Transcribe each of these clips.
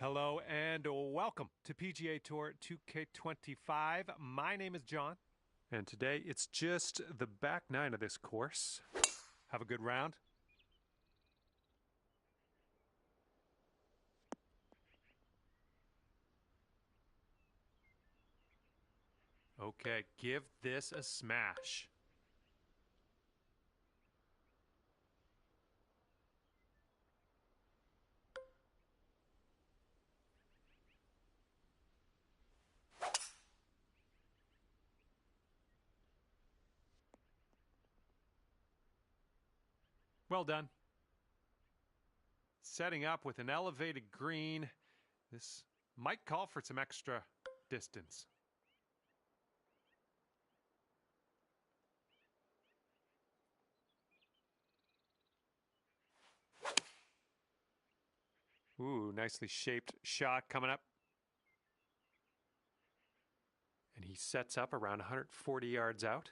Hello and welcome to PGA Tour 2K25. My name is John. And today it's just the back nine of this course. Have a good round. Okay, give this a smash. Well done. Setting up with an elevated green. This might call for some extra distance. Ooh, nicely shaped shot coming up. And he sets up around 140 yards out.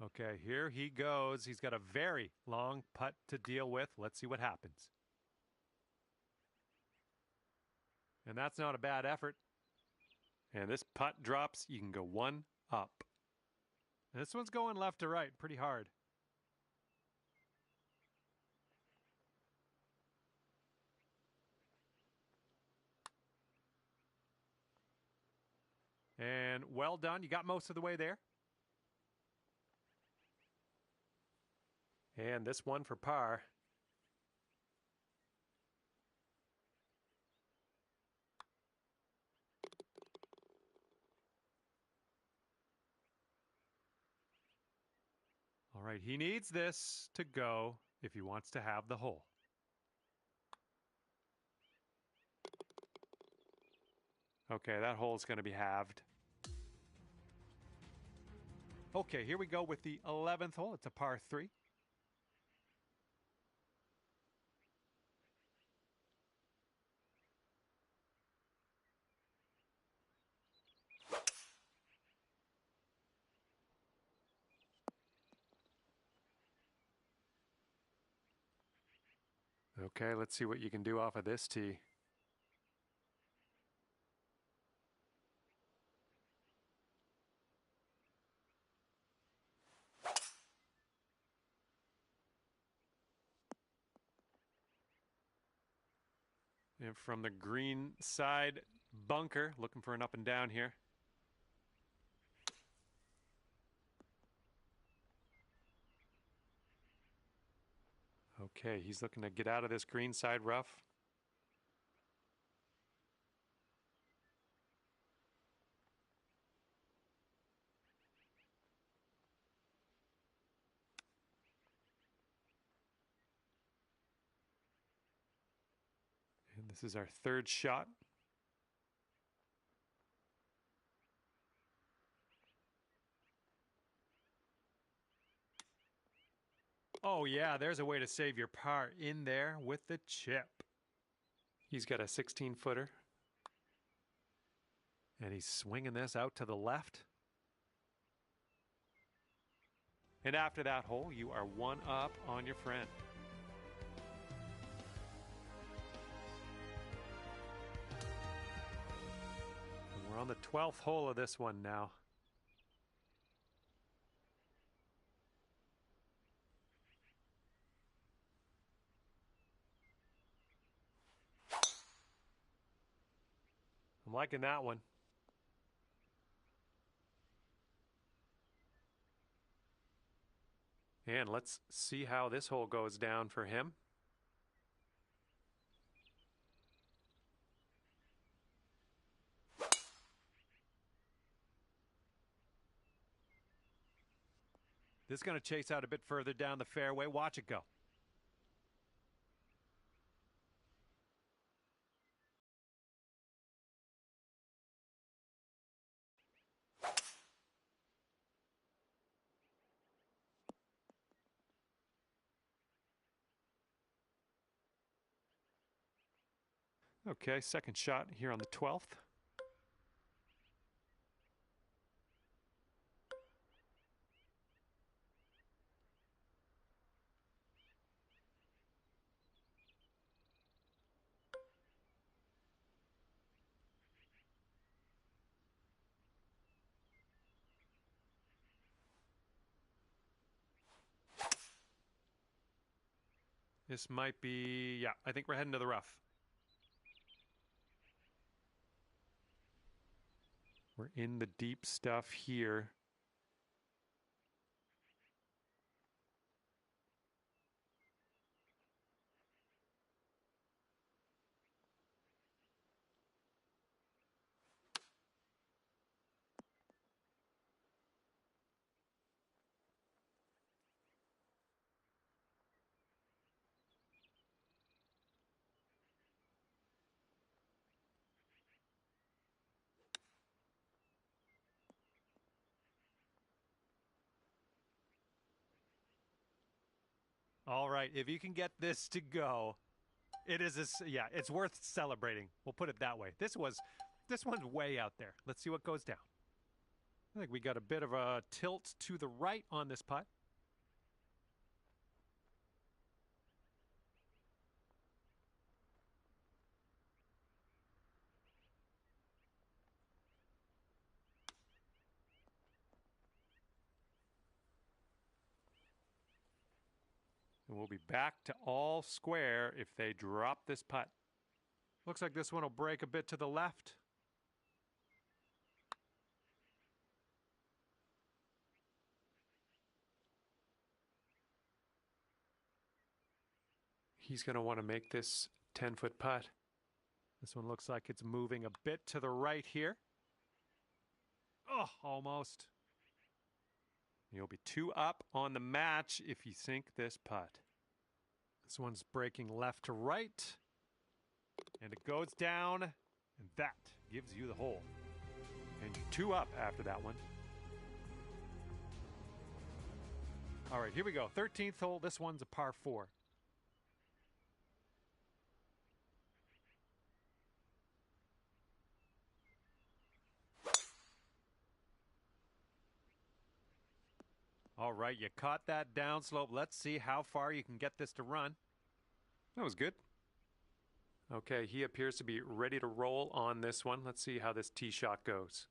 Okay, here he goes. He's got a very long putt to deal with. Let's see what happens. And that's not a bad effort. And this putt drops. You can go one up. And this one's going left to right pretty hard. And well done. You got most of the way there. And this one for par. All right, he needs this to go if he wants to have the hole. Okay, that hole's going to be halved. Okay, here we go with the 11th hole. It's a par 3. Okay, let's see what you can do off of this tee. And from the green side bunker, looking for an up and down here. Okay, he's looking to get out of this green side rough. And this is our third shot. Oh yeah, there's a way to save your par in there with the chip. He's got a 16-footer. And he's swinging this out to the left. And after that hole, you are one up on your friend. And we're on the 12th hole of this one now. I'm liking that one. And let's see how this hole goes down for him. This is going to chase out a bit further down the fairway. Watch it go. Okay, second shot here on the 12th. This might be, yeah, I think we're heading to the rough. We're in the deep stuff here. All right, if you can get this to go, it is yeah, it's worth celebrating. We'll put it that way. This one's way out there. Let's see what goes down. I think we got a bit of a tilt to the right on this putt. And we'll be back to all square if they drop this putt. Looks like this one will break a bit to the left. He's going to want to make this 10-foot putt. This one looks like it's moving a bit to the right here. Oh, almost. You'll be 2 up on the match if you sink this putt. This one's breaking left to right. And it goes down, and that gives you the hole. And you're 2 up after that one. All right, here we go. 13th hole. This one's a par 4. All right, you caught that downslope. Let's see how far you can get this to run. That was good. Okay, he appears to be ready to roll on this one. Let's see how this tee shot goes.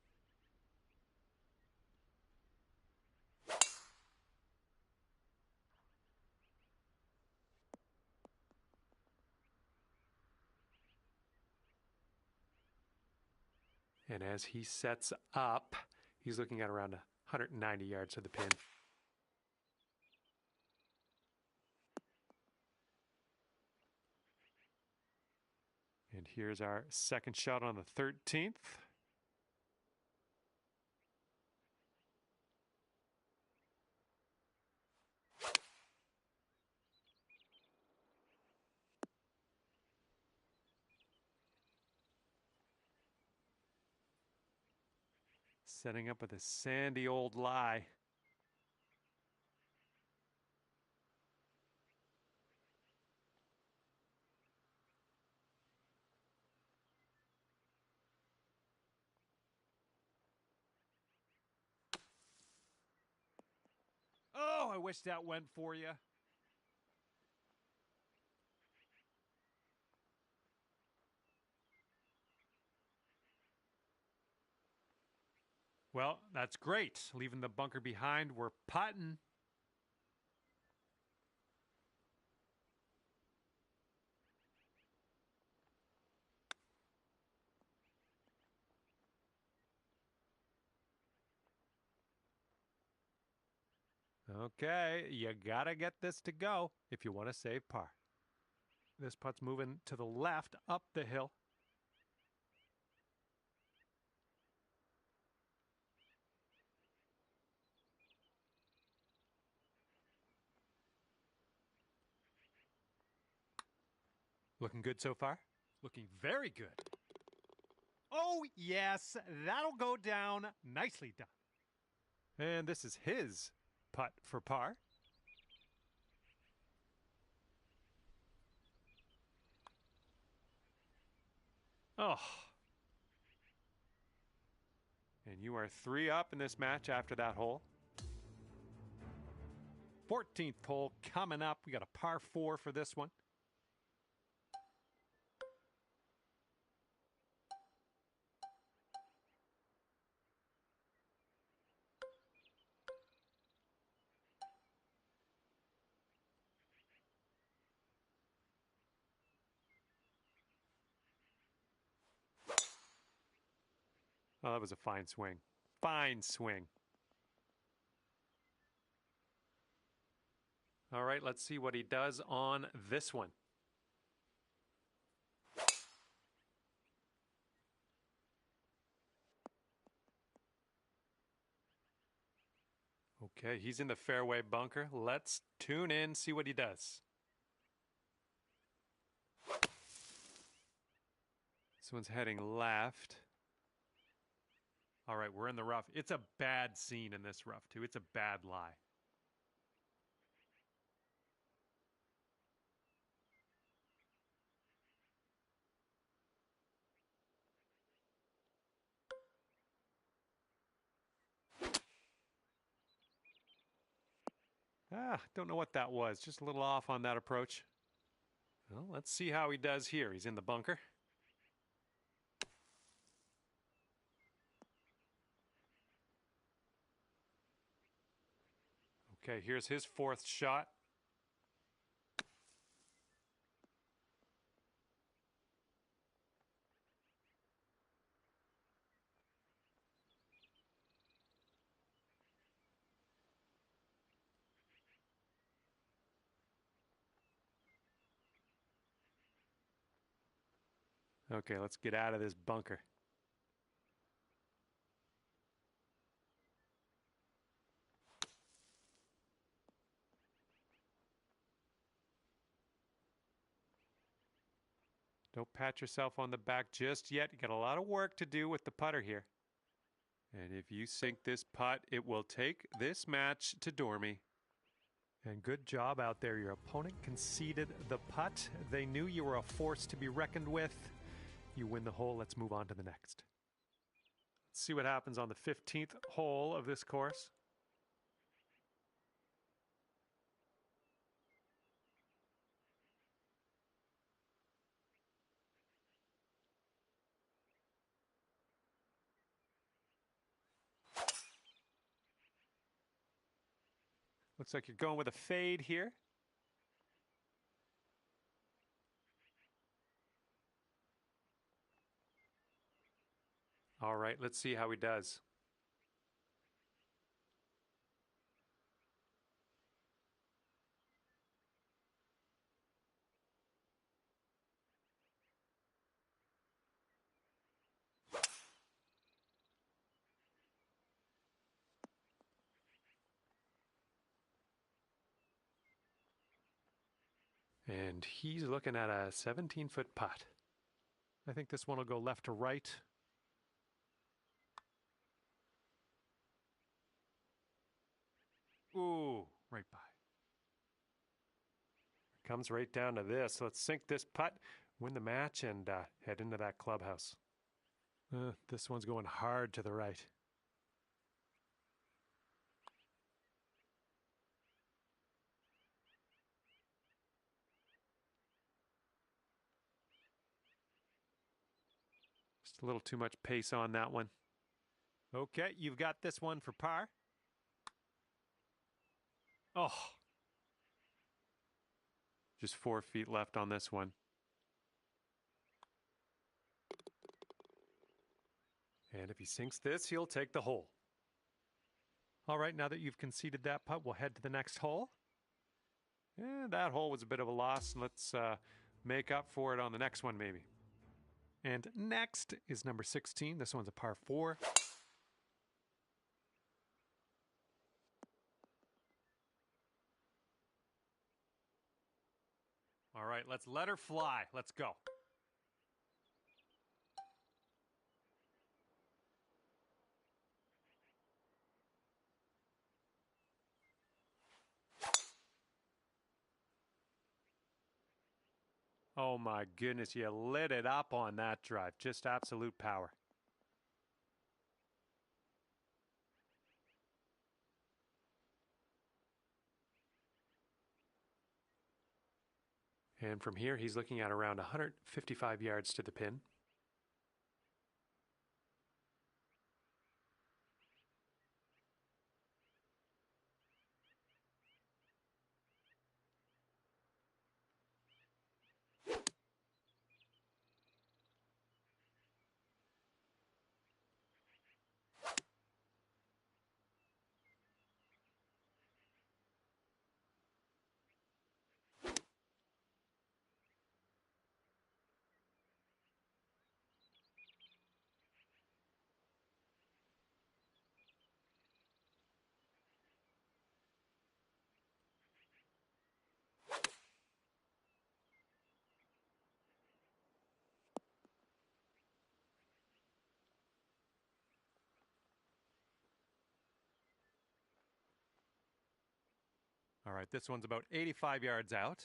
And as he sets up, he's looking at around 190 yards to the pin. And here's our second shot on the 13th. Setting up with a sandy old lie. Oh, I wish that went for you. Well, that's great. Leaving the bunker behind, we're putting. Okay, you gotta get this to go if you want to save par. This putt's moving to the left up the hill. Looking good so far? Looking very good. Oh, yes, that'll go down. Nicely done. And this is his putt for par. Oh. And you are 3 up in this match after that hole. 14th hole coming up. We got a par 4 for this one. Oh, that was a fine swing. Fine swing. All right, let's see what he does on this one. Okay, he's in the fairway bunker. Let's tune in, see what he does. This one's heading left. All right, we're in the rough. It's a bad scene in this rough, too. It's a bad lie. Don't know what that was. Just a little off on that approach. Well, let's see how he does here. He's in the bunker. Okay, here's his 4th shot. Okay, let's get out of this bunker. Don't pat yourself on the back just yet. You got a lot of work to do with the putter here. And if you sink this putt, it will take this match to Dormy. And good job out there. Your opponent conceded the putt. They knew you were a force to be reckoned with. You win the hole. Let's move on to the next. Let's see what happens on the 15th hole of this course. Looks like you're going with a fade here. All right, let's see how he does. And he's looking at a 17-foot putt. I think this one will go left to right. Ooh, right by. Comes right down to this. Let's sink this putt, win the match, and head into that clubhouse. This one's going hard to the right. Just a little too much pace on that one. Okay, you've got this one for par. Oh. Just 4 feet left on this one. And if he sinks this, he'll take the hole. All right, now that you've conceded that putt, we'll head to the next hole. That hole was a bit of a loss. Let's make up for it on the next one, maybe. And next is number 16. This one's a par 4. All right, let's let her fly. Let's go. Oh my goodness, you lit it up on that drive. Just absolute power. And from here, he's looking at around 155 yards to the pin. All right, this one's about 85 yards out.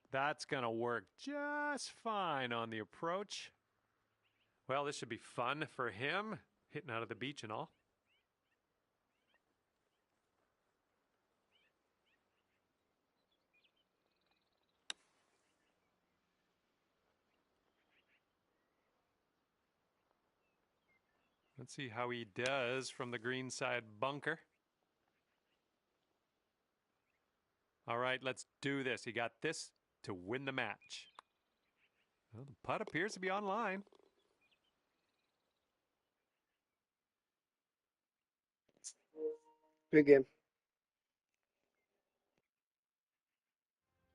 That's going to work just fine on the approach. Well, this should be fun for him, hitting out of the beach and all. Let's see how he does from the green side bunker. All right, let's do this. He got this to win the match. Well, the putt appears to be online. Good game.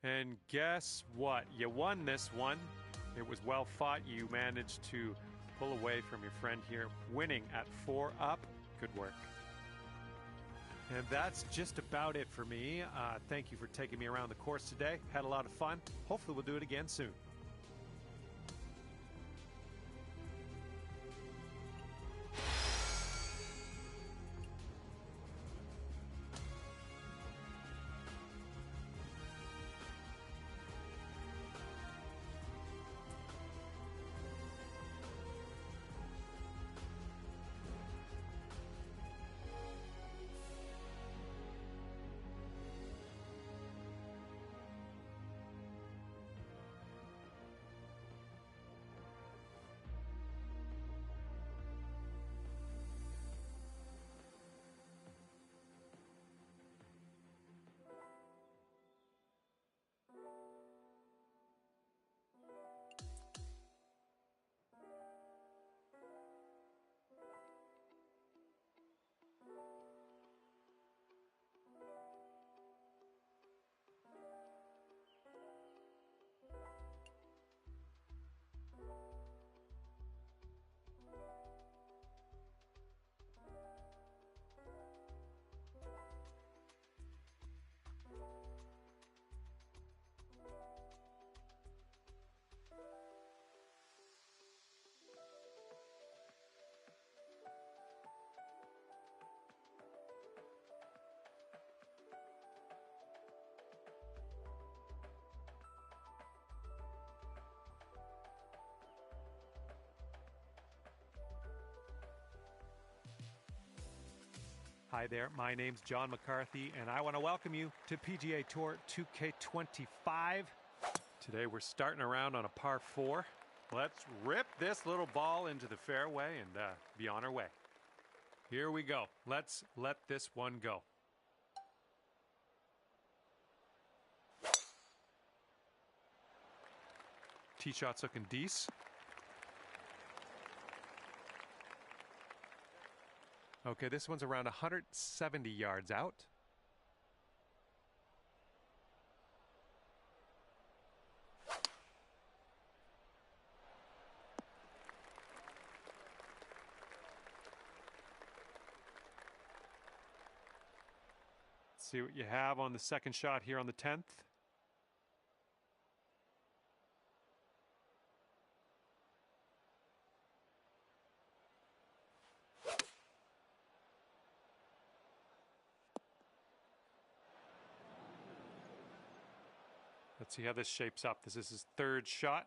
And guess what? You won this one. It was well fought. You managed to pull away from your friend here, winning at 4 up. Good work. And that's just about it for me. Thank you for taking me around the course today. Had a lot of fun. Hopefully we'll do it again soon. Hi there, my name's John McCarthy, and I want to welcome you to PGA Tour 2K25. Today we're starting around on a par 4. Let's rip this little ball into the fairway and be on our way. Here we go. Let's let this one go. Tee shot's looking decent. Okay, this one's around 170 yards out. see what you have on the second shot here on the 10th. Let's see how this shapes up. This is his third shot.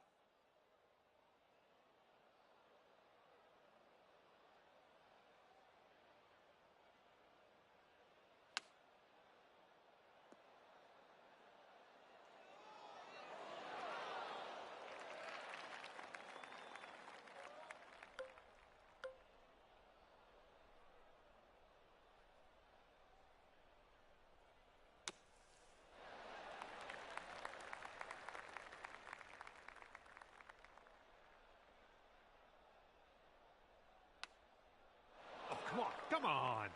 Come on.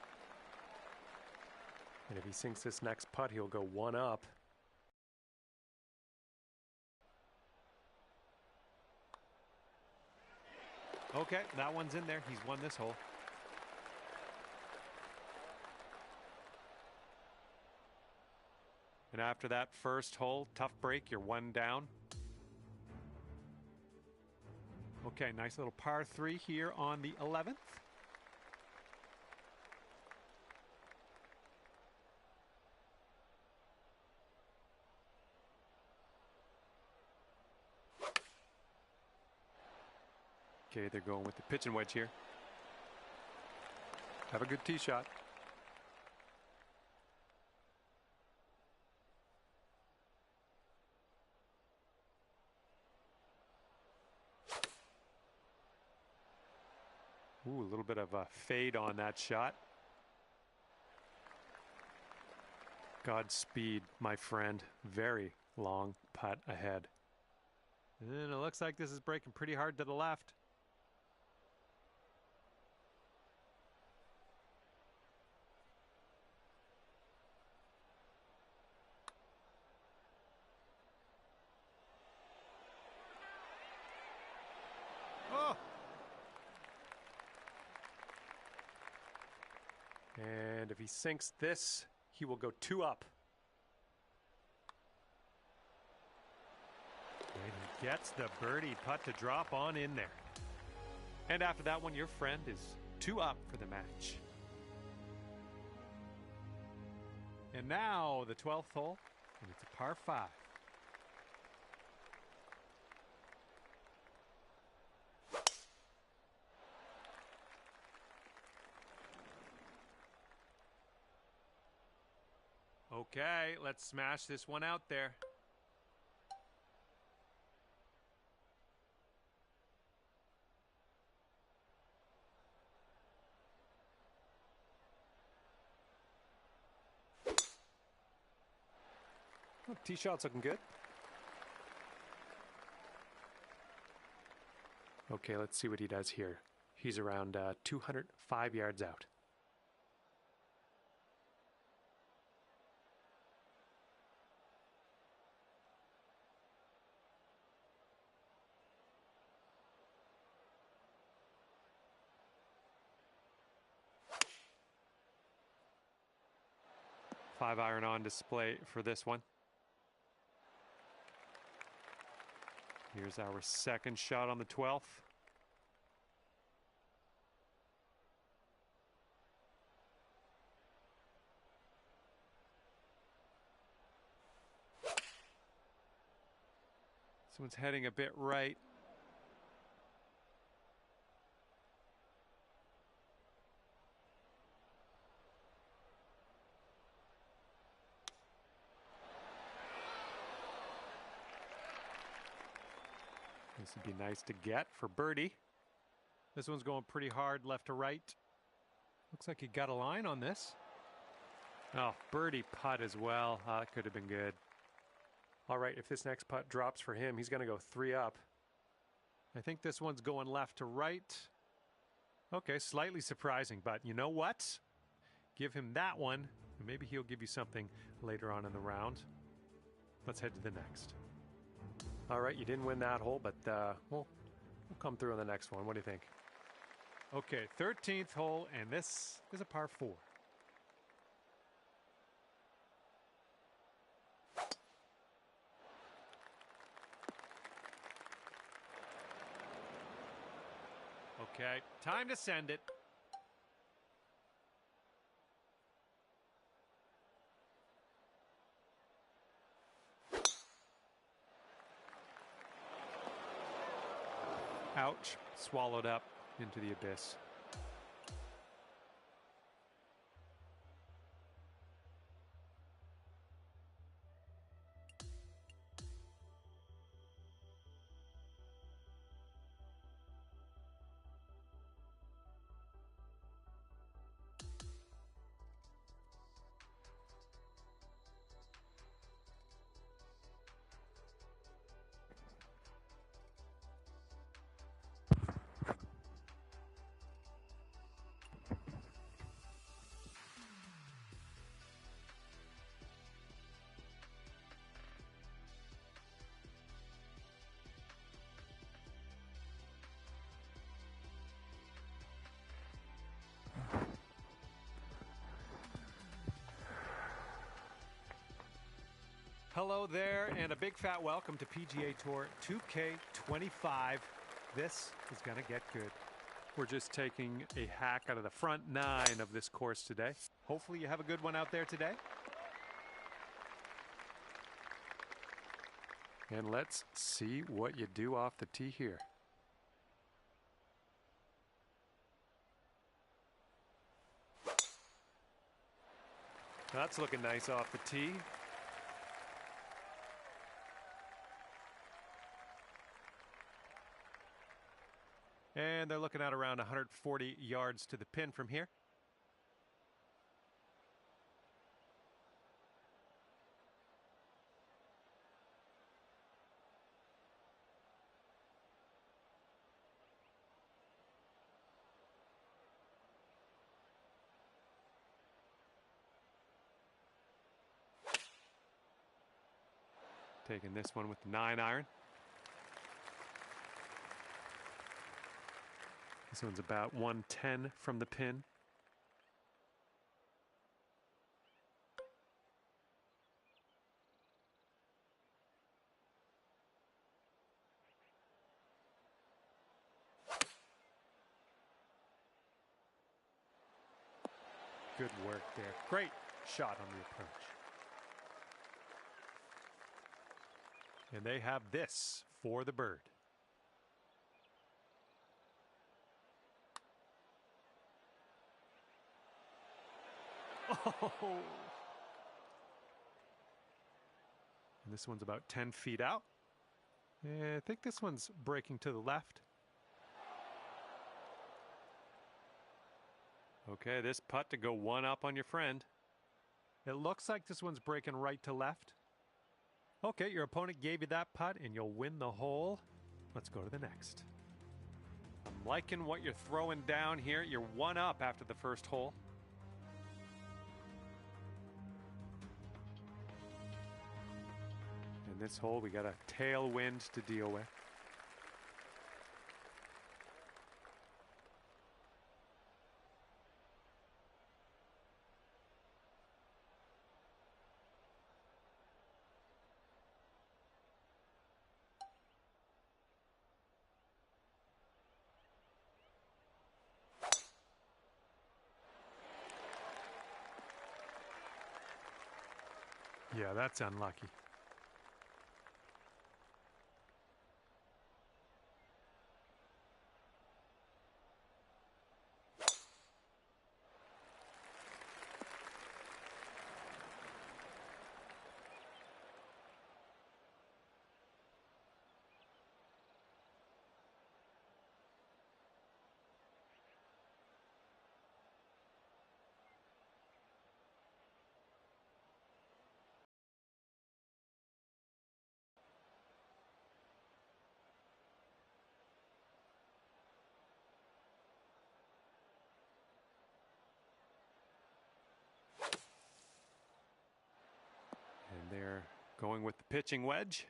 And if he sinks this next putt, he'll go one up. Okay, that one's in there. He's won this hole. And after that first hole, tough break, you're one down. Okay, nice little par 3 here on the 11th. Okay, they're going with the pitching wedge here. Have a good tee shot. Ooh, a little bit of a fade on that shot. Godspeed, my friend. Very long putt ahead. And it looks like this is breaking pretty hard to the left. And if he sinks this, he will go 2 up. And he gets the birdie putt to drop on in there. And after that one, your friend is 2 up for the match. And now the 12th hole, and it's a par 5. Okay, let's smash this one out there. Oh, tee shot's looking good. Okay, let's see what he does here. He's around 205 yards out. Five-iron on display for this one. Here's our second shot on the 12th. This one's heading a bit right. This would be nice to get for birdie. This one's going pretty hard left to right. Looks like he got a line on this. Oh, birdie putt as well. That could have been good. All right, if this next putt drops for him, he's going to go 3 up. I think this one's going left to right. Okay, slightly surprising, but you know what? Give him that one, and maybe he'll give you something later on in the round. Let's head to the next. All right, you didn't win that hole, but we'll come through on the next one. What do you think? Okay, 13th hole, and this is a par 4. Okay, time to send it. Ouch, swallowed up into the abyss. Hello there, and a big fat welcome to PGA Tour 2K25. This is going to get good. We're just taking a hack out of the front 9 of this course today. Hopefully you have a good one out there today. And let's see what you do off the tee here. That's looking nice off the tee. And they're looking at around 140 yards to the pin from here. Taking this one with the 9-iron. This one's about 110 from the pin. Good work there. Great shot on the approach. And they have this for the bird. Oh! And this one's about 10 feet out. And I think this one's breaking to the left. Okay, this putt to go one up on your friend. It looks like this one's breaking right to left. Okay, your opponent gave you that putt and you'll win the hole. Let's go to the next. I'm liking what you're throwing down here. You're one up after the first hole. In this hole, we got a tailwind to deal with. Yeah, that's unlucky. And they're going with the pitching wedge.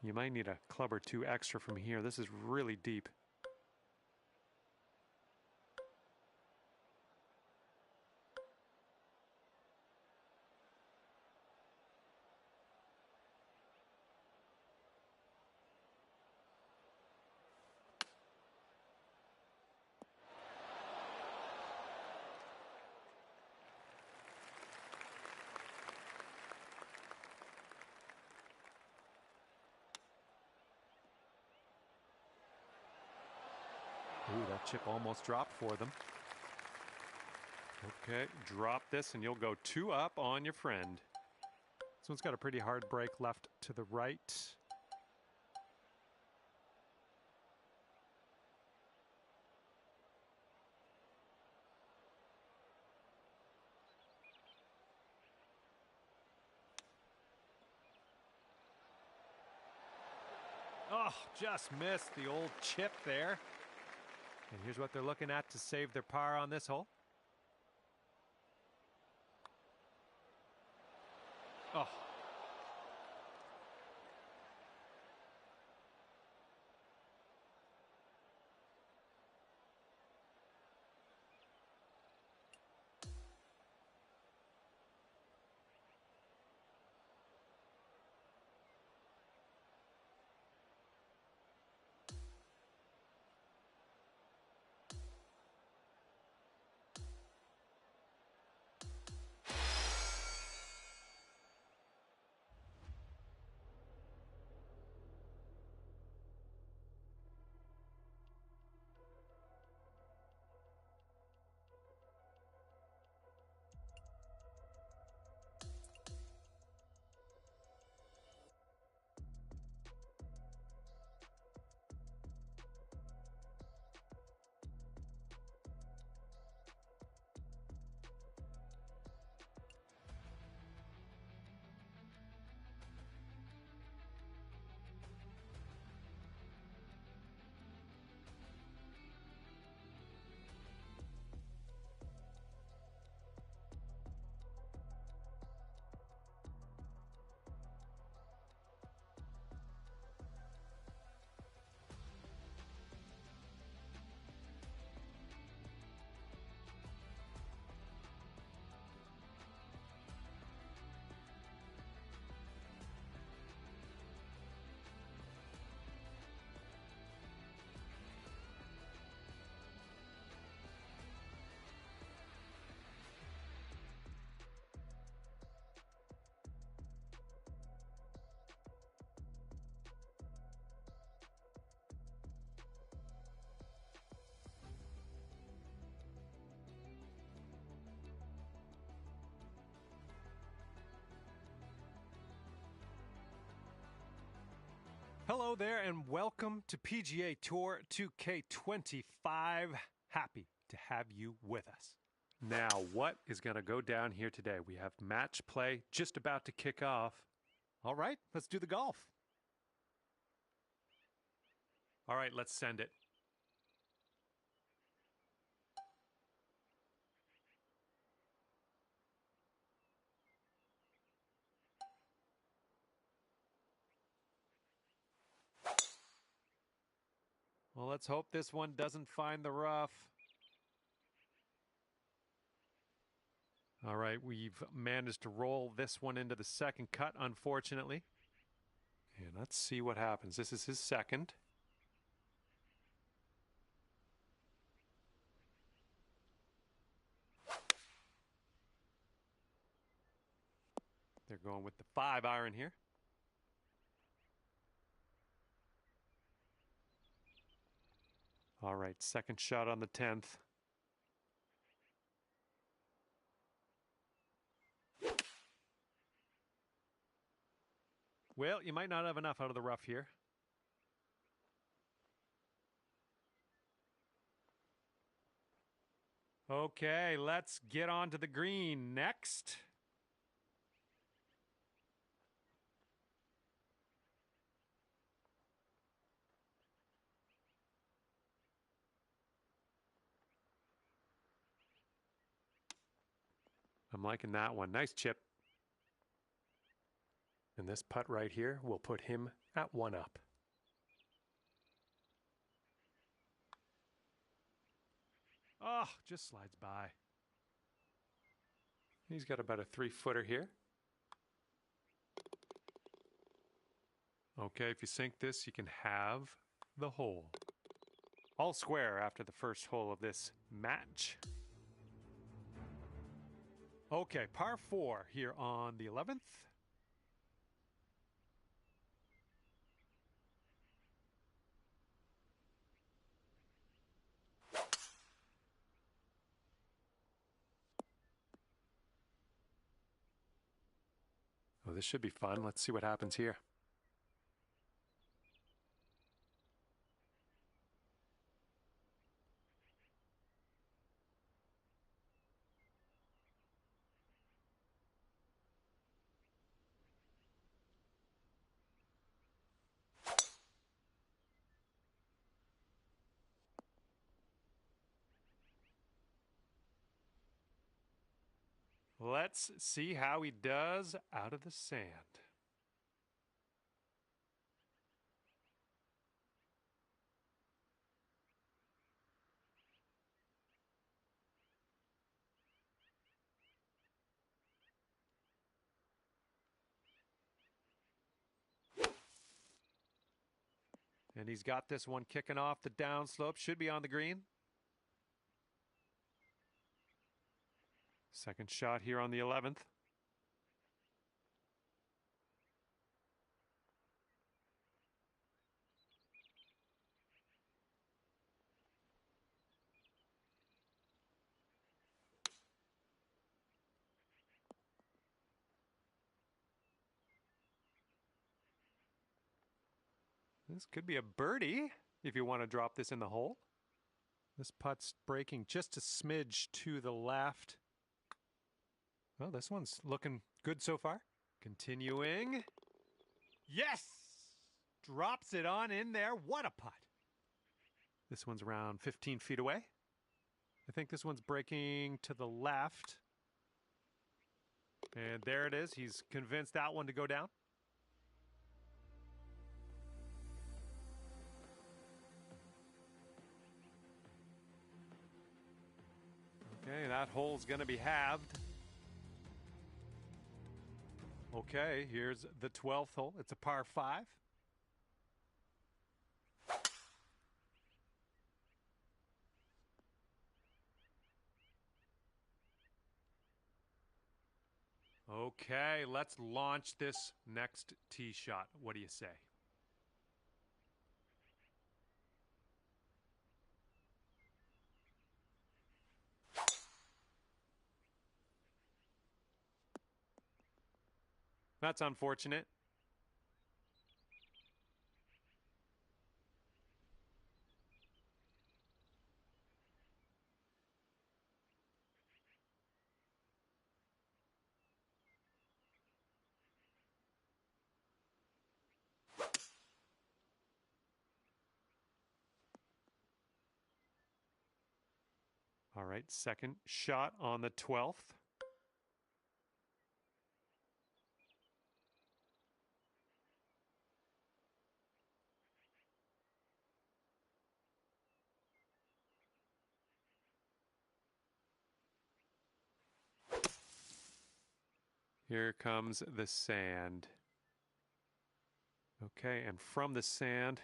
You might need a club or two extra from here. This is really deep. Ooh, that chip almost dropped for them. Okay, drop this and you'll go 2 up on your friend. This one's got a pretty hard break left to the right. Oh, just missed the old chip there. And here's what they're looking at to save their par on this hole. Oh. Hello there and welcome to PGA Tour 2K25. Happy to have you with us. Now, what is going to go down here today? We have match play just about to kick off. All right, let's do the golf. All right, let's send it. Well, let's hope this one doesn't find the rough. All right, we've managed to roll this one into the second cut, unfortunately. And let's see what happens. This is his second. They're going with the 5-iron here. All right, second shot on the 10th. Well, you might not have enough out of the rough here. Okay, let's get on to the green next. I'm liking that one. Nice chip. And this putt right here will put him at 1 up. Oh, just slides by. He's got about a 3-footer here. Okay, if you sink this, you can have the hole. All square after the first hole of this match. Okay, par 4 here on the 11th. Oh, this should be fun. Let's see what happens here. Let's see how he does out of the sand. And he's got this one kicking off the downslope. Should be on the green. Second shot here on the 11th. This could be a birdie if you want to drop this in the hole. This putt's breaking just a smidge to the left. Well, this one's looking good so far. Continuing. Yes! Drops it on in there. What a putt. This one's around 15 feet away. I think this one's breaking to the left. And there it is. He's convinced that one to go down. Okay, that hole's going to be halved. Okay, here's the 12th hole. It's a par 5. Okay, let's launch this next tee shot. What do you say? That's unfortunate. All right, second shot on the 12th. Here comes the sand. Okay, and from the sand,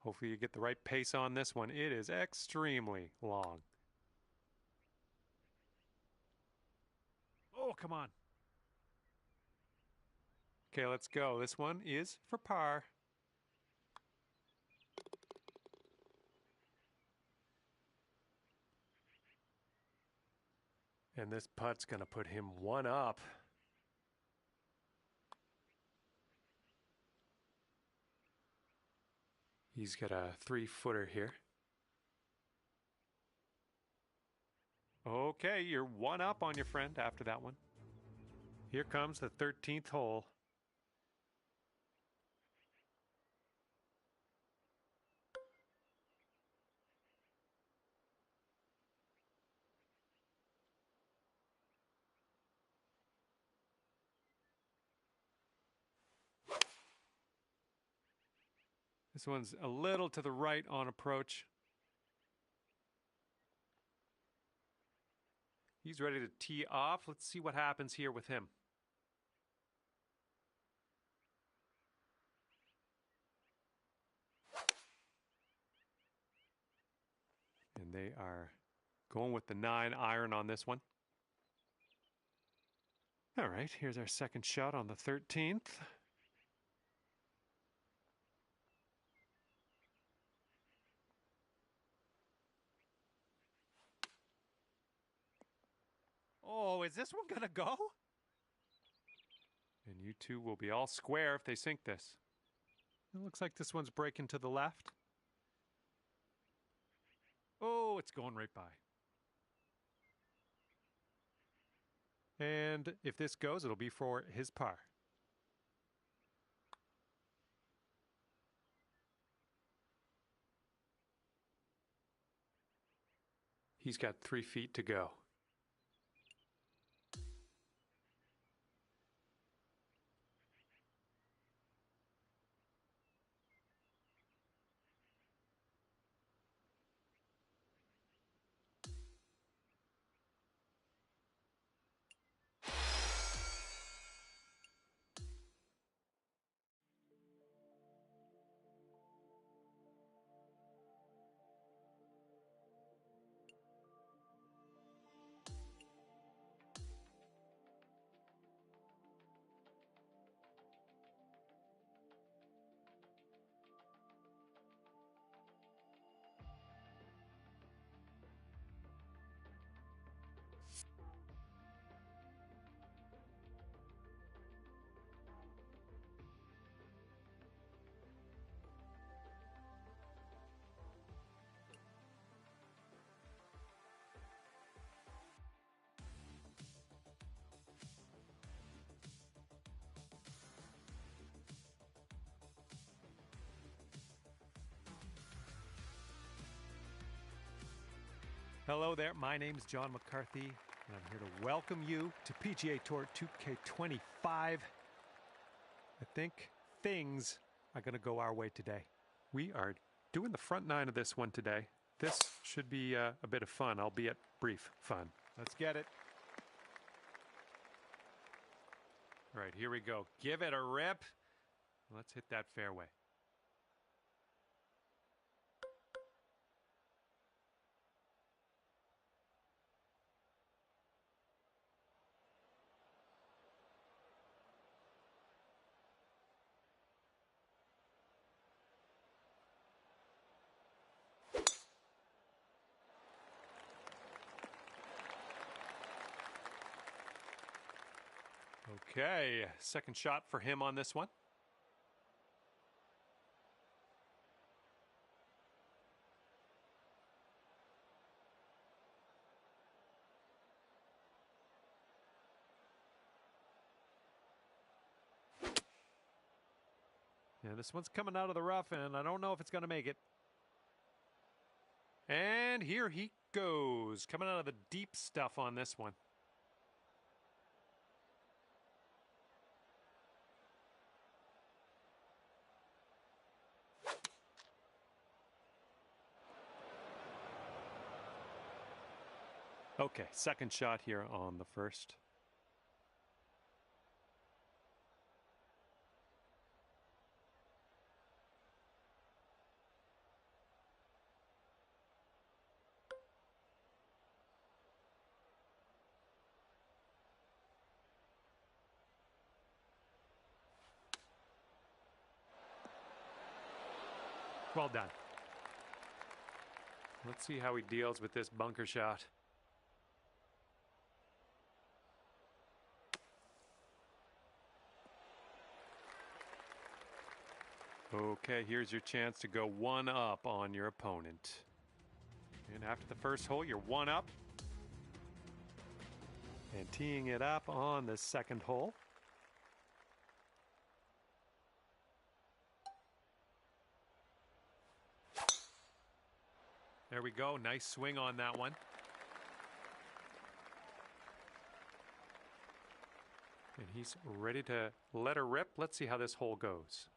hopefully you get the right pace on this one. It is extremely long. Oh, come on. Okay, let's go. This one is for par. And this putt's going to put him one up. He's got a 3-footer here. Okay, you're one up on your friend after that one. Here comes the 13th hole. This one's a little to the right on approach. He's ready to tee off. Let's see what happens here with him. are going with the 9-iron on this one. All right, here's our second shot on the 13th. Oh, is this one gonna go? And you two will be all square if they sink this. It looks like this one's breaking to the left. Oh, it's going right by. And if this goes, it'll be for his par. He's got 3 feet to go. Hello there, my name's John McCarthy, and I'm here to welcome you to PGA Tour 2K25. I think things are going to go our way today. We are doing the front 9 of this one today. This should be a bit of fun, albeit brief fun. Let's get it. All right, here we go. Give it a rip. Let's hit that fairway. Okay, second shot for him on this one. Yeah, this one's coming out of the rough, and I don't know if it's going to make it. And here he goes, coming out of the deep stuff on this one. Okay, second shot here on the first. Well done. Let's see how he deals with this bunker shot. Okay, here's your chance to go 1 up on your opponent. And after the first hole, you're 1 up. And teeing it up on the second hole. There we go. Nice swing on that one. And he's ready to let her rip. Let's see how this hole goes.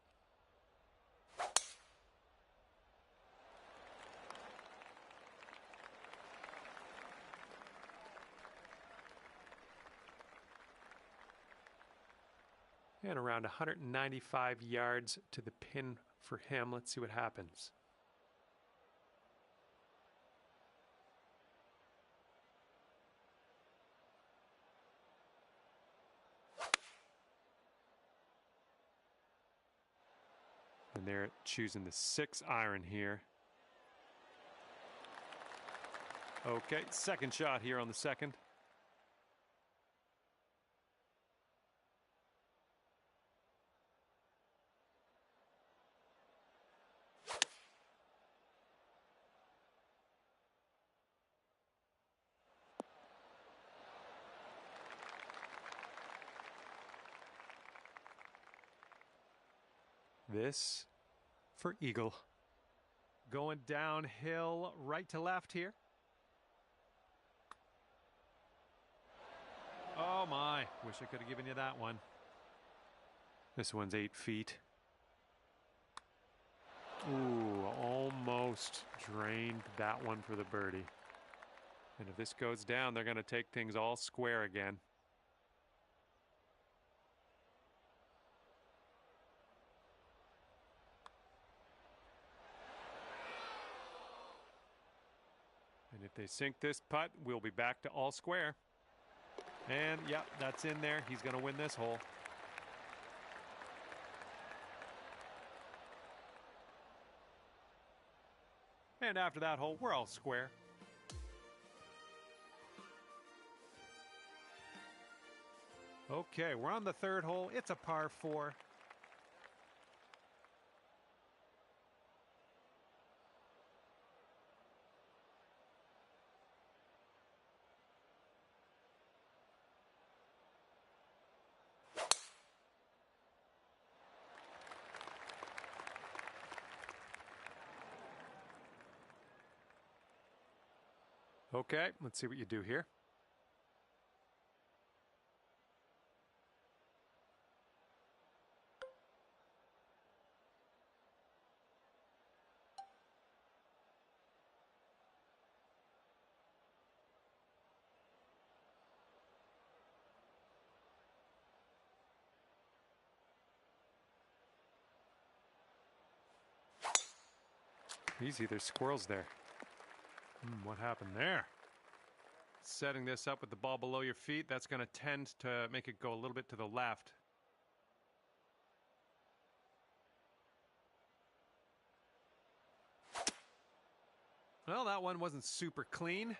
And around 195 yards to the pin for him. Let's see what happens. And they're choosing the 6 iron here. Okay, second shot here on the second. This for eagle. Going downhill right to left here. Oh my, wish I could have given you that one. This one's 8 feet. Ooh, almost drained that one for the birdie. And if this goes down, they're going to take things all square again. And if they sink this putt, we'll be back to all square. And, yep, that's in there. He's going to win this hole. And after that hole, we're all square. Okay, we're on the third hole. It's a par 4. Okay, let's see what you do here. Easy, there's squirrels there. What happened there? Setting this up with the ball below your feet, that's going to tend to make it go a little bit to the left. Well, that one wasn't super clean.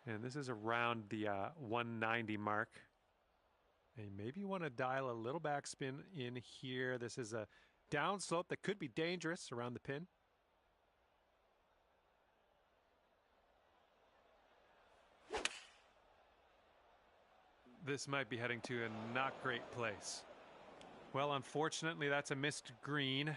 And this is around the 190 mark. And maybe you want to dial a little backspin in here. This is a downslope that could be dangerous around the pin. This might be heading to a not great place. Well, unfortunately, that's a missed green.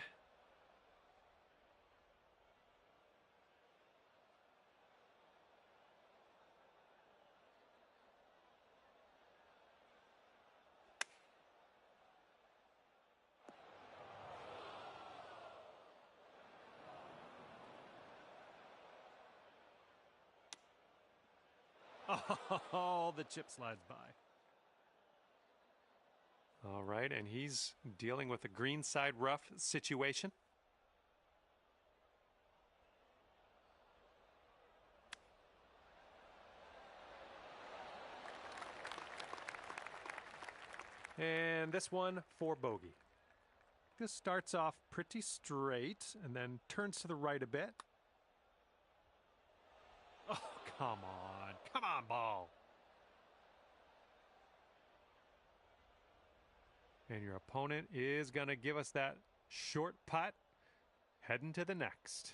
Oh, the chip slides by. All right, and he's dealing with a greenside rough situation. And this one for bogey. This starts off pretty straight and then turns to the right a bit. Oh, come on. Come on, ball. And your opponent is going to give us that short putt, heading to the next.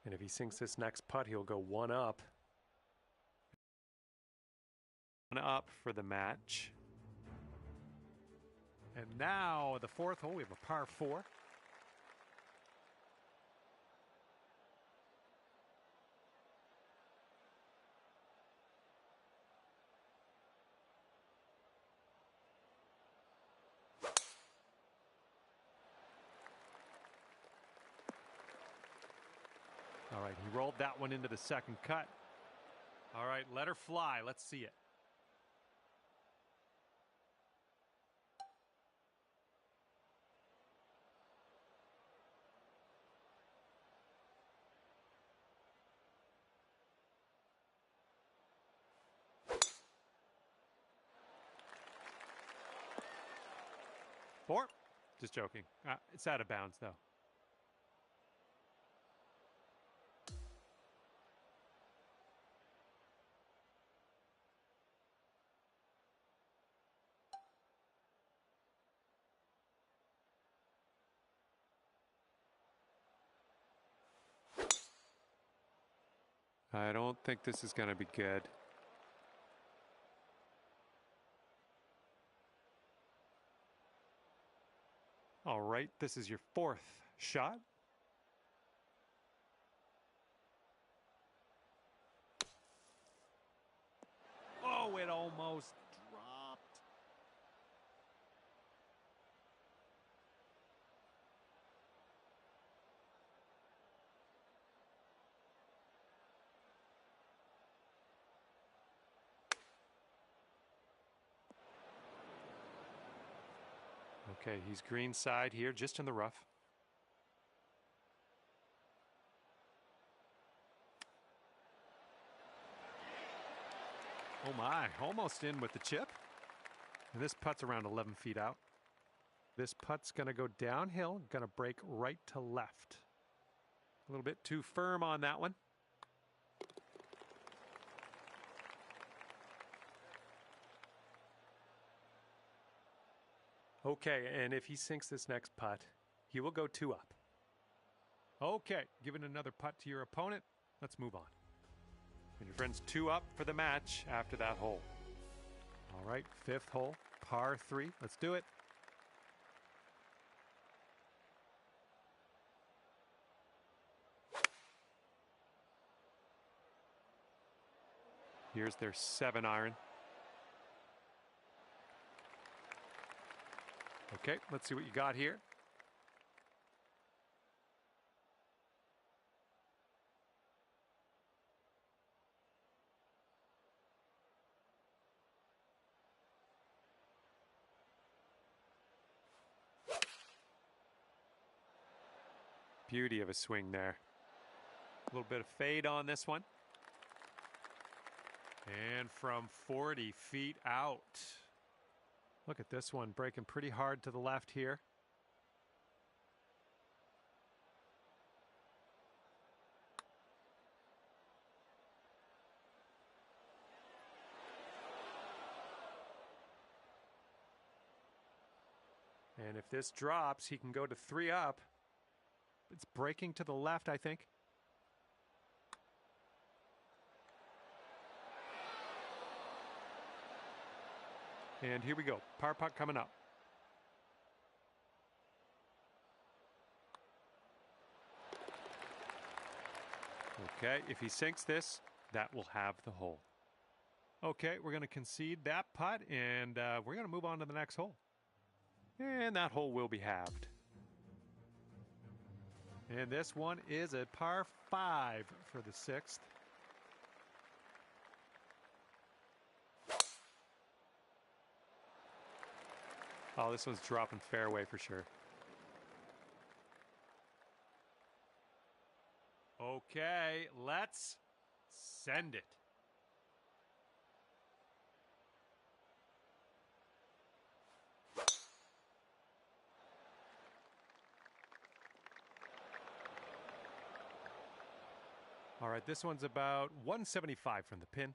And if he sinks this next putt, he'll go 1 up. 1 up for the match. And now the fourth hole, we have a par 4. All right, he rolled that one into the second cut. All right, let her fly. Let's see it. 4. Just joking. It's out of bounds, though. I don't think this is going to be good. All right, this is your 4th shot. Oh, it almost dropped. Okay, he's green side here, just in the rough. Oh my, almost in with the chip. And this putt's around 11 feet out. This putt's going to go downhill, going to break right to left. A little bit too firm on that one. Okay, and if he sinks this next putt, he will go 2 up. Okay, giving another putt to your opponent. Let's move on. And your friend's 2 up for the match after that hole. All right, 5th hole, par 3. Let's do it. Here's their 7 iron. Okay, let's see what you got here. Beauty of a swing there. A little bit of fade on this one. And from 40 feet out. Look at this one, breaking pretty hard to the left here. And if this drops, he can go to 3 up. It's breaking to the left, I think. And here we go. Par putt coming up. Okay, if he sinks this, that will have the hole. Okay, we're going to concede that putt, and we're going to move on to the next hole. And that hole will be halved. And this one is a par 5 for the 6th. Oh, this one's dropping fairway for sure. Okay, let's send it. All right, this one's about 175 from the pin.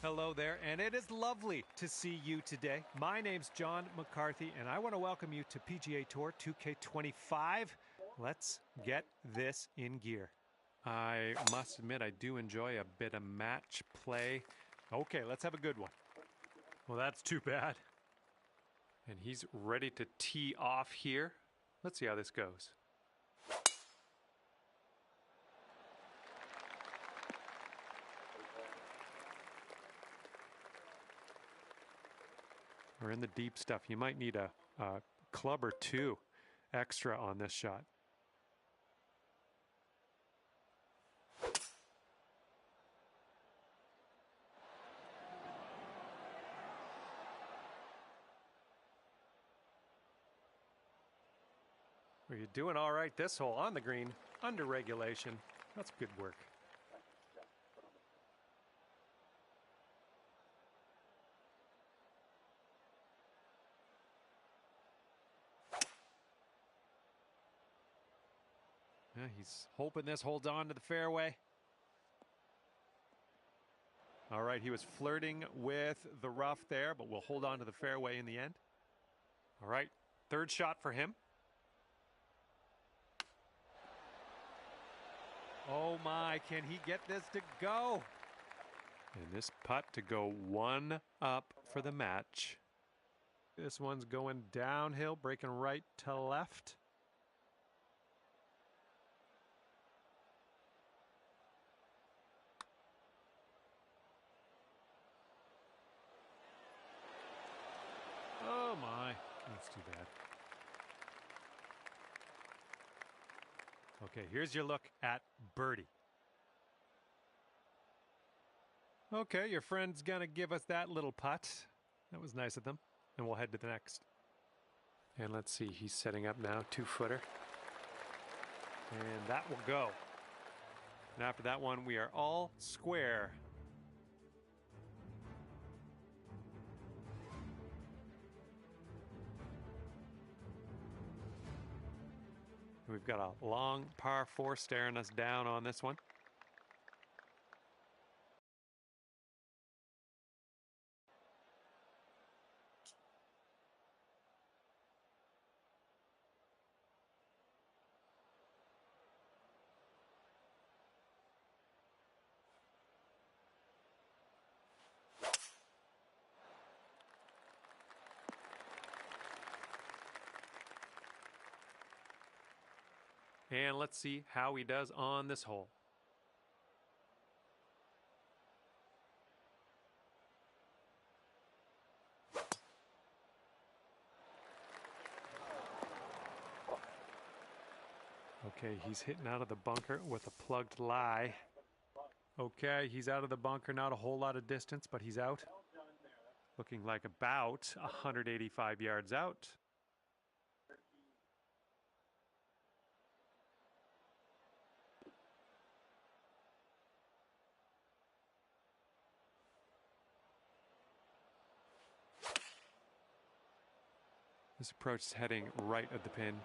Hello there, and it is lovely to see you today. My name's John McCarthy, and I want to welcome you to PGA Tour 2K25. Let's get this in gear. I must admit, I do enjoy a bit of match play. Okay, let's have a good one. Well, that's too bad. And he's ready to tee off here. Let's see how this goes. We're in the deep stuff. You might need a club or two extra on this shot. Well, you're doing all right this hole on the green, under regulation. That's good work. Yeah, he's hoping this holds on to the fairway. All right, he was flirting with the rough there, but will hold on to the fairway in the end. All right, third shot for him. Oh my, can he get this to go? And this putt to go one up for the match. This one's going downhill, breaking right to left. Oh my, that's too bad. Okay, here's your look at birdie. Okay, your friend's gonna give us that little putt. That was nice of them. And we'll head to the next. And let's see, he's setting up now, 2-footer. And that will go. And after that one, we are all square. We've got a long par 4 staring us down on this one. And let's see how he does on this hole. Okay, he's hitting out of the bunker with a plugged lie. Okay, he's out of the bunker, not a whole lot of distance, but he's out. Looking like about 185 yards out. This approach is heading right at the pin.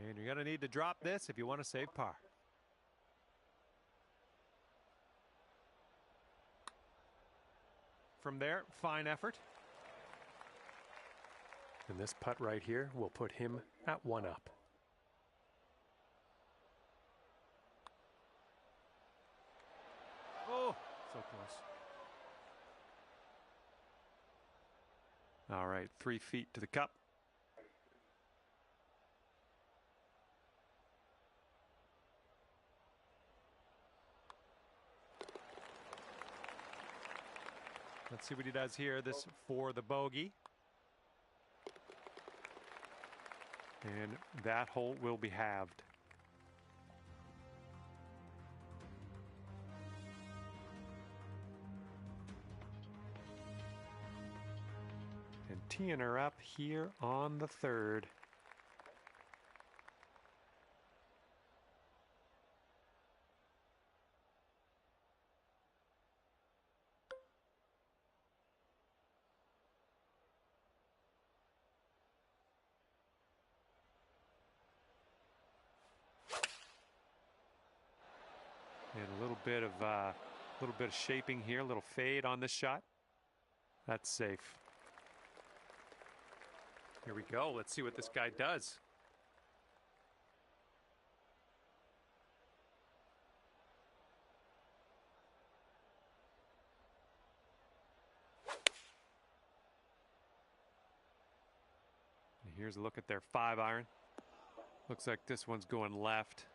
And you're going to need to drop this if you want to save par. From there, fine effort. And this putt right here will put him at 1 up. Oh, so close. All right, 3 feet to the cup. Let's see what he does here. This for the bogey. And that hole will be halved. And teeing her up here on the third. And a little bit of shaping here, a little fade on this shot. That's safe. Here we go. Let's see what this guy does. And here's a look at their 5-iron. Looks like this one's going left.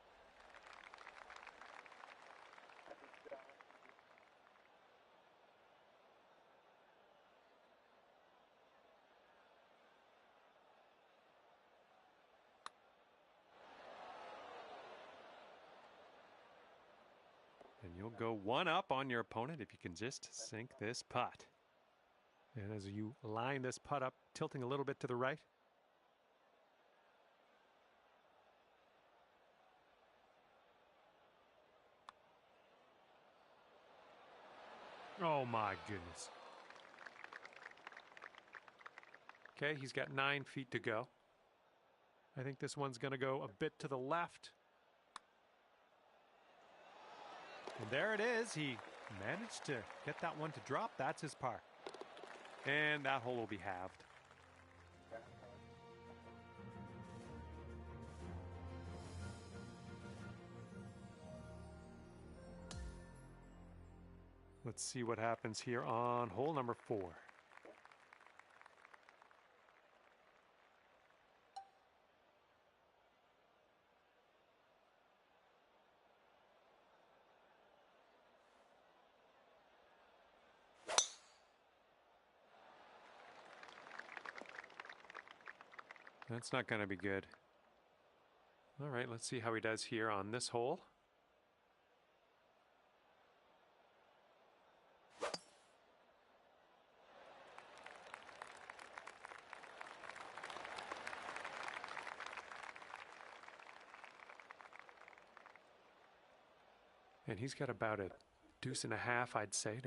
And you'll go one up on your opponent if you can just sink this putt. And as you line this putt up, tilting a little bit to the right. Oh my goodness. Okay, he's got 9 feet to go. I think this one's going to go a bit to the left. And there it is. He managed to get that one to drop. That's his par. And that hole will be halved. Let's see what happens here on hole number 4. That's not going to be good. All right, let's see how he does here on this hole. And he's got about a deuce and a half, I'd say.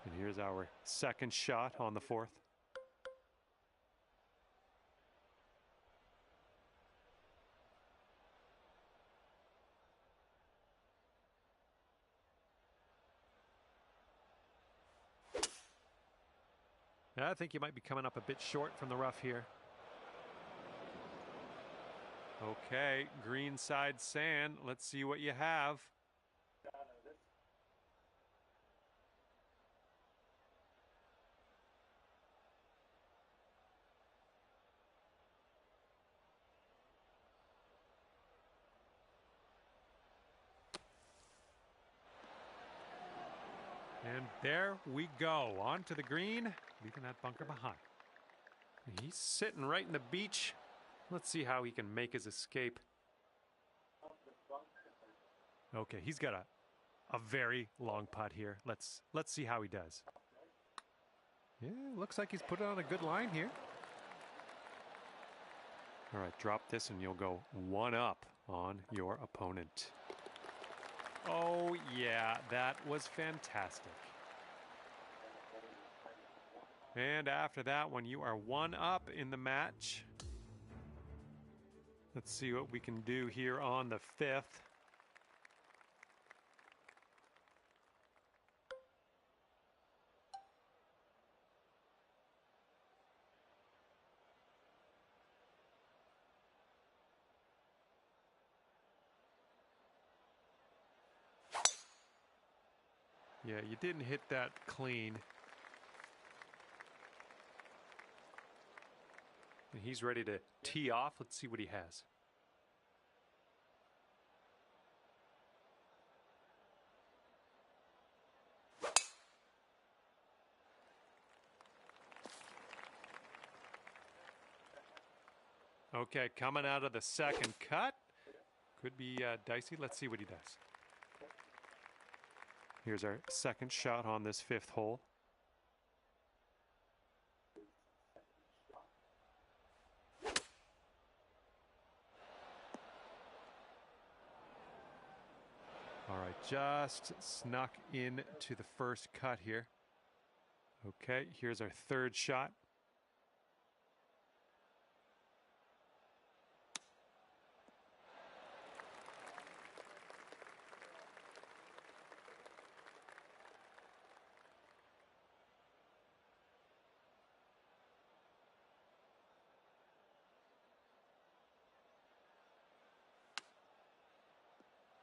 And here's our second shot on the 4th. I think you might be coming up a bit short from the rough here. Okay, green side sand. Let's see what you have. And there we go, onto the green, leaving that bunker behind. He's sitting right in the beach. Let's see how he can make his escape. Okay, he's got a very long putt here. Let's see how he does. Yeah, looks like he's put it on a good line here. All right, drop this and you'll go one up on your opponent. Oh, yeah, that was fantastic. And after that one, you are one up in the match. Let's see what we can do here on the 5th. Yeah, you didn't hit that clean. And he's ready to tee off. Let's see what he has. Okay, coming out of the second cut. Could be dicey. Let's see what he does. Here's our second shot on this fifth hole. All right, just snuck into the first cut here. Okay, here's our third shot.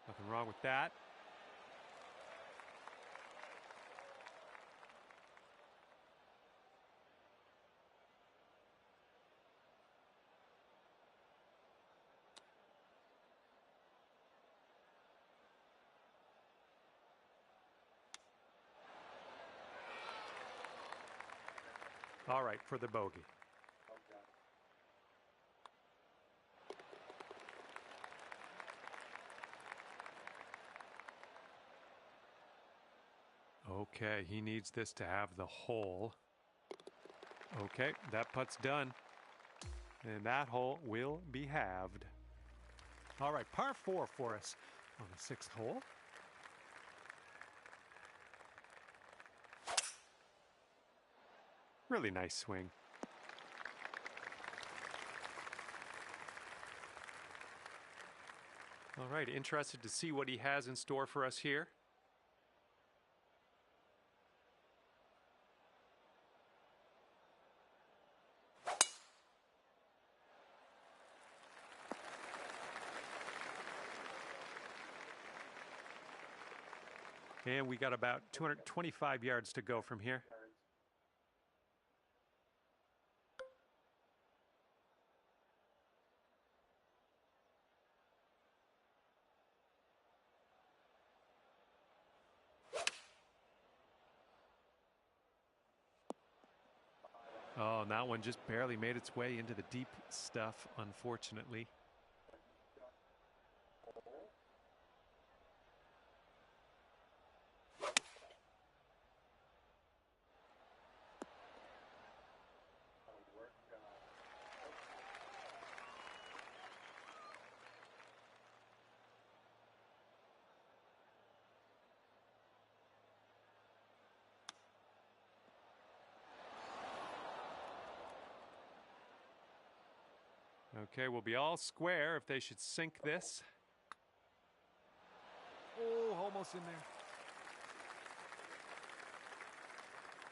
Nothing wrong with that. All right, for the bogey. Okay, he needs this to have the hole. Okay, that putt's done. And that hole will be halved. All right, par 4 for us on the sixth hole. Really nice swing. All right, interested to see what he has in store for us here. And we got about 225 yards to go from here. Oh, and that one just barely made its way into the deep stuff, unfortunately. Okay, we'll be all square if they should sink this. Oh, almost in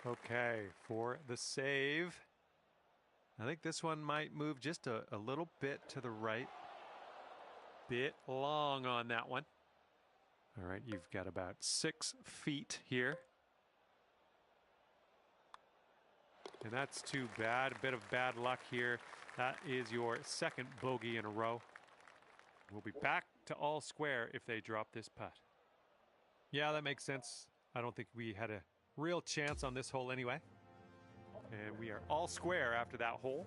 there. Okay, for the save. I think this one might move just a little bit to the right. Bit long on that one. All right, you've got about 6 feet here. And that's too bad. A bit of bad luck here. That is your second bogey in a row. We'll be back to all square if they drop this putt. Yeah, that makes sense. I don't think we had a real chance on this hole anyway. And we are all square after that hole.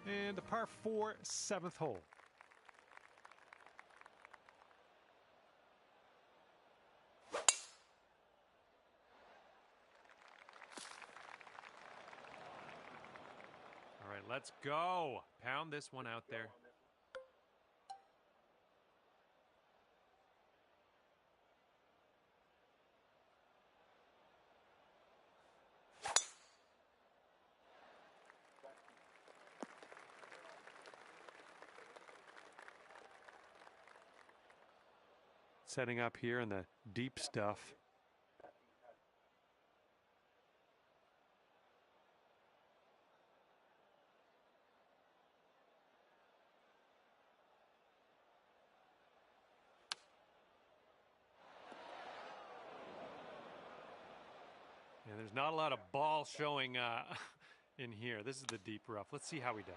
And the par 4 7th hole. All right, let's go. Pound this one out there. Setting up here in the deep stuff. And there's not a lot of ball showing in here. This is the deep rough. Let's see how he does.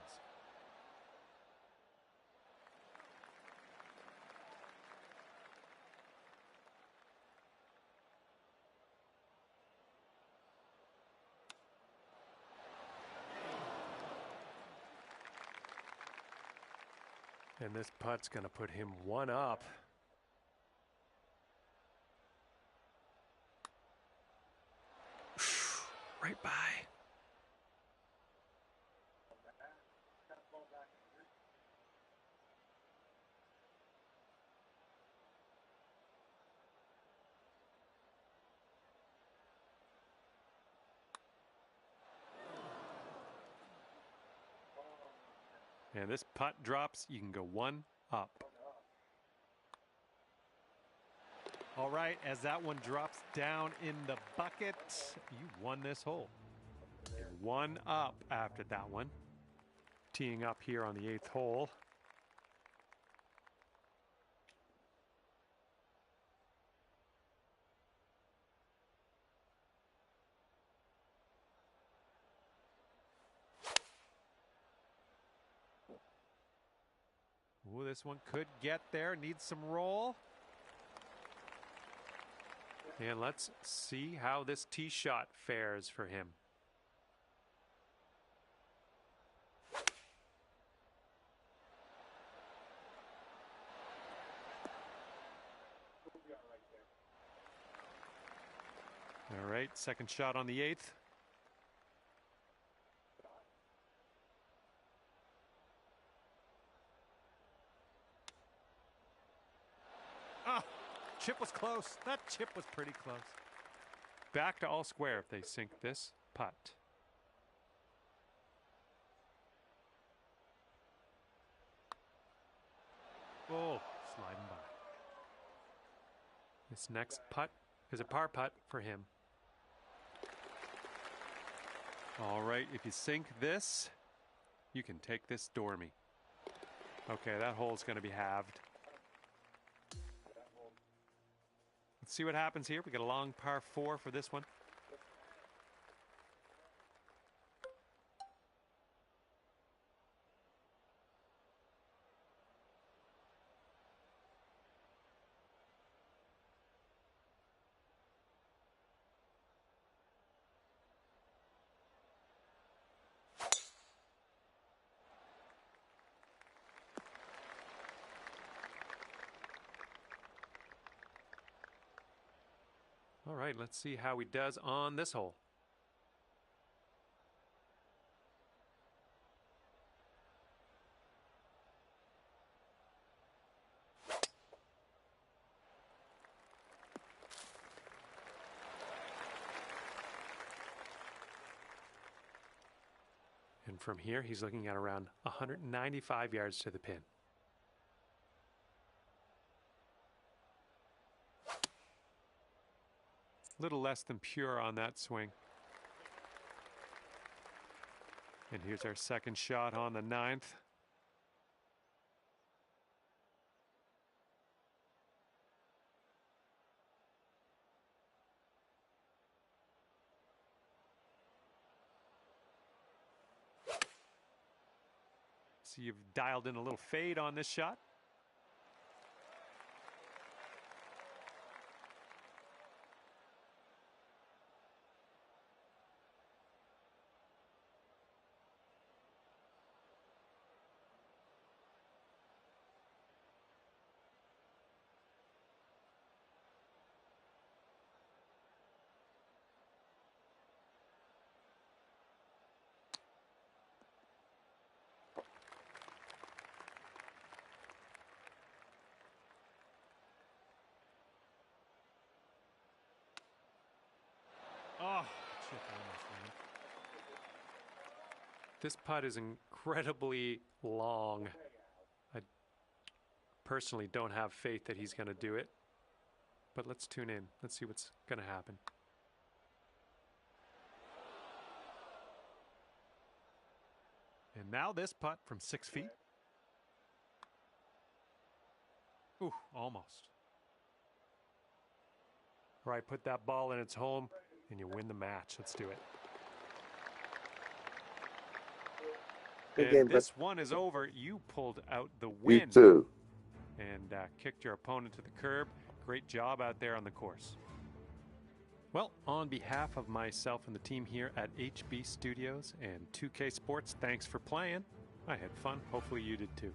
And this putt's going to put him one up. Right by. And this putt drops, you can go one up. All right, as that one drops down in the bucket, you won this hole. You're one up after that one. Teeing up here on the 8th hole. Ooh, this one could get there, needs some roll. And let's see how this tee shot fares for him. All right, second shot on the 8th. Oh, chip was close. That chip was pretty close. Back to all square if they sink this putt. Oh, sliding by. This next putt is a par putt for him. All right, if you sink this, you can take this Dormy. Okay, that hole's going to be halved. Let's see what happens here. We got a long par 4 for this one. All right, let's see how he does on this hole. And from here, he's looking at around 195 yards to the pin. Little less than pure on that swing. And here's our second shot on the 9th. So you've dialed in a little fade on this shot. Oh, chip almost went. This putt is incredibly long. I personally don't have faith that he's going to do it. But let's tune in. Let's see what's going to happen. And now this putt from 6 feet. Ooh, almost. All right, put that ball in its home and you win the match. Let's do it. Good And game, this one is over. You pulled out the You win too. and kicked your opponent to the curb. Great job out there on the course. Well, on behalf of myself and the team here at HB Studios and 2K Sports, thanks for playing. I had fun. Hopefully you did too.